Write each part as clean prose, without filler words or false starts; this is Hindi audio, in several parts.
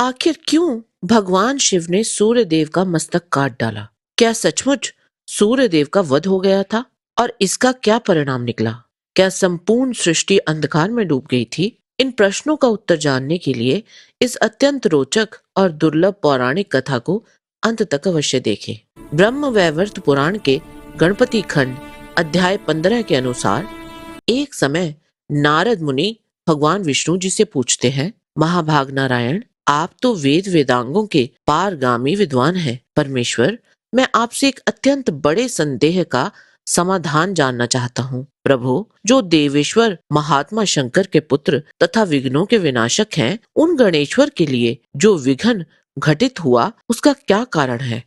आखिर क्यों भगवान शिव ने सूर्य देव का मस्तक काट डाला? क्या सचमुच सूर्य देव का वध हो गया था? और इसका क्या परिणाम निकला? क्या संपूर्ण सृष्टि अंधकार में डूब गई थी? इन प्रश्नों का उत्तर जानने के लिए इस अत्यंत रोचक और दुर्लभ पौराणिक कथा को अंत तक अवश्य देखें। ब्रह्म वैवर्त पुराण के गणपति खंड अध्याय 15 के अनुसार एक समय नारद मुनि भगवान विष्णु जी से पूछते हैं, महाभाग नारायण, आप तो वेद वेदांगों के पारगामी विद्वान हैं। परमेश्वर, मैं आपसे एक अत्यंत बड़े संदेह का समाधान जानना चाहता हूँ। प्रभु, जो देवेश्वर महात्मा शंकर के पुत्र तथा विघ्नों के विनाशक हैं, उन गणेश्वर के लिए जो विघ्न घटित हुआ उसका क्या कारण है?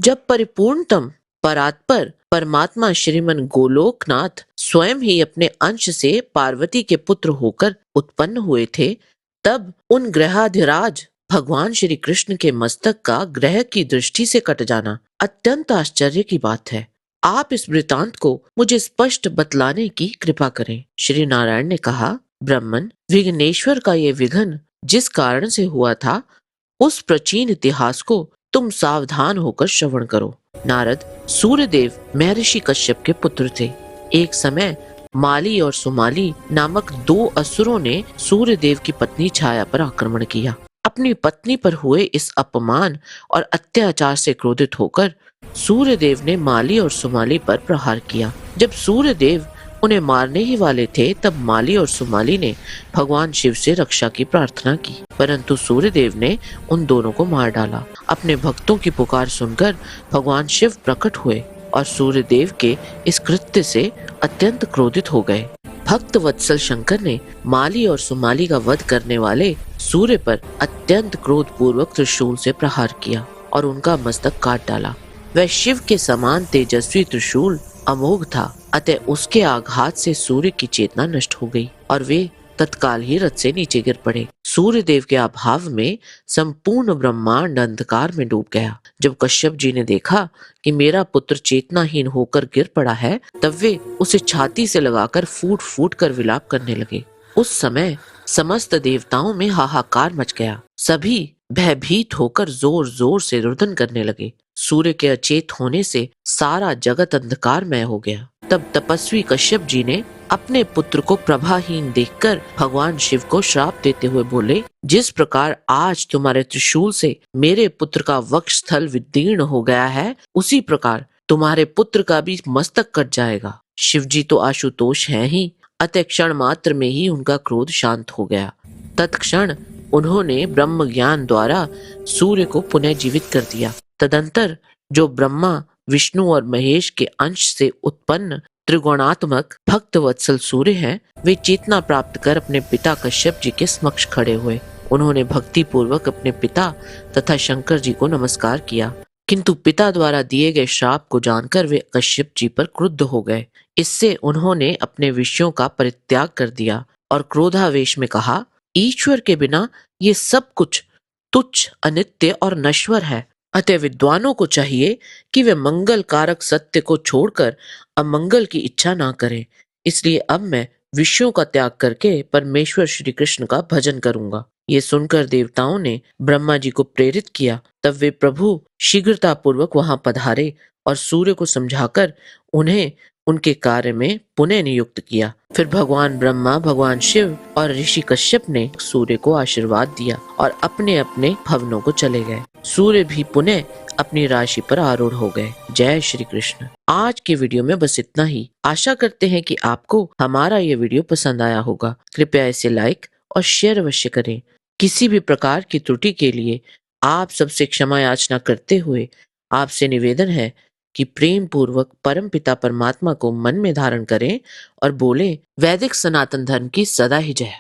जब परिपूर्णतम परात्पर परमात्मा श्रीमन गोलोकनाथ स्वयं ही अपने अंश से पार्वती के पुत्र होकर उत्पन्न हुए थे, तब उन ग्रहाधिराज भगवान श्री कृष्ण के मस्तक का ग्रह की दृष्टि से कट जाना अत्यंत आश्चर्य की बात है। आप इस वृतांत को मुझे स्पष्ट बतलाने की कृपा करें। श्री नारायण ने कहा, ब्रह्मन, विघ्नेश्वर का ये विघ्न जिस कारण से हुआ था, उस प्राचीन इतिहास को तुम सावधान होकर श्रवण करो। नारद, सूर्यदेव महर्षि कश्यप के पुत्र थे। एक समय माली और सुमाली नामक दो असुरों ने सूर्यदेव की पत्नी छाया पर आक्रमण किया। अपनी पत्नी पर हुए इस अपमान और अत्याचार से क्रोधित होकर सूर्यदेव ने माली और सुमाली पर प्रहार किया। जब सूर्यदेव उन्हें मारने ही वाले थे, तब माली और सुमाली ने भगवान शिव से रक्षा की प्रार्थना की, परंतु सूर्यदेव ने उन दोनों को मार डाला। अपने भक्तों की पुकार सुनकर भगवान शिव प्रकट हुए और सूर्यदेव के इस कृत्य से अत्यंत क्रोधित हो गए। भक्त वत्सल शंकर ने माली और सुमाली का वध करने वाले सूर्य पर अत्यंत क्रोध पूर्वक त्रिशूल से प्रहार किया और उनका मस्तक काट डाला। वह शिव के समान तेजस्वी त्रिशूल अमोघ था, अतः उसके आघात से सूर्य की चेतना नष्ट हो गई और वे तत्काल ही रथ से नीचे गिर पड़े। सूर्यदेव के अभाव में संपूर्ण ब्रह्मांड अंधकार में डूब गया। जब कश्यप जी ने देखा कि मेरा पुत्र चेतनाहीन होकर गिर पड़ा है, तब वे उसे छाती से लगाकर फूट फूट कर विलाप करने लगे। उस समय समस्त देवताओं में हाहाकार मच गया। सभी भयभीत होकर जोर जोर से रुदन करने लगे। सूर्य के अचेत होने से सारा जगत अंधकारमय हो गया। तब तपस्वी कश्यप जी ने अपने पुत्र को प्रभाहीन देखकर भगवान शिव को श्राप देते हुए बोले, जिस प्रकार आज तुम्हारे त्रिशूल से मेरे पुत्र का वक्ष स्थल विदीर्ण हो गया है, उसी प्रकार तुम्हारे पुत्र का भी मस्तक कट जाएगा। शिव जी तो आशुतोष हैं ही, अतः क्षण मात्र में ही उनका क्रोध शांत हो गया। तत्क्षण उन्होंने ब्रह्म ज्ञान द्वारा सूर्य को पुनः जीवित कर दिया। तदंतर जो ब्रह्मा, विष्णु और महेश के अंश से उत्पन्न त्रिगुणात्मक भक्त वत्सल सूर्य हैं, वे चेतना प्राप्त कर अपने पिता कश्यप जी के समक्ष खड़े हुए। उन्होंने भक्ति पूर्वक अपने पिता तथा शंकर जी को नमस्कार किया, किंतु पिता द्वारा दिए गए श्राप को जानकर वे कश्यप जी पर क्रुद्ध हो गए। इससे उन्होंने अपने विषयों का परित्याग कर दिया और क्रोधावेश में कहा, ईश्वर के बिना ये सब कुछ तुच्छ, अनित्य और नश्वर है। अतः विद्वानों को चाहिए कि वे मंगल कारक सत्य को छोड़कर अमंगल की इच्छा ना करें। इसलिए अब मैं विषयों का त्याग करके परमेश्वर श्री कृष्ण का भजन करूंगा। ये सुनकर देवताओं ने ब्रह्मा जी को प्रेरित किया। तब वे प्रभु शीघ्रता पूर्वक वहां पधारे और सूर्य को समझाकर उन्हें उनके कार्य में पुनः नियुक्त किया। फिर भगवान ब्रह्मा, भगवान शिव और ऋषि कश्यप ने सूर्य को आशीर्वाद दिया और अपने अपने भवनों को चले गए। सूर्य भी पुनः अपनी राशि पर आरूढ़ हो गए। जय श्री कृष्ण। आज के वीडियो में बस इतना ही। आशा करते हैं कि आपको हमारा ये वीडियो पसंद आया होगा। कृपया इसे लाइक और शेयर अवश्य करें। किसी भी प्रकार की त्रुटि के लिए आप सबसे क्षमा याचना करते हुए आपसे निवेदन है कि प्रेम पूर्वक परम पिता परमात्मा को मन में धारण करें और बोलें, वैदिक सनातन धर्म की सदा ही जय।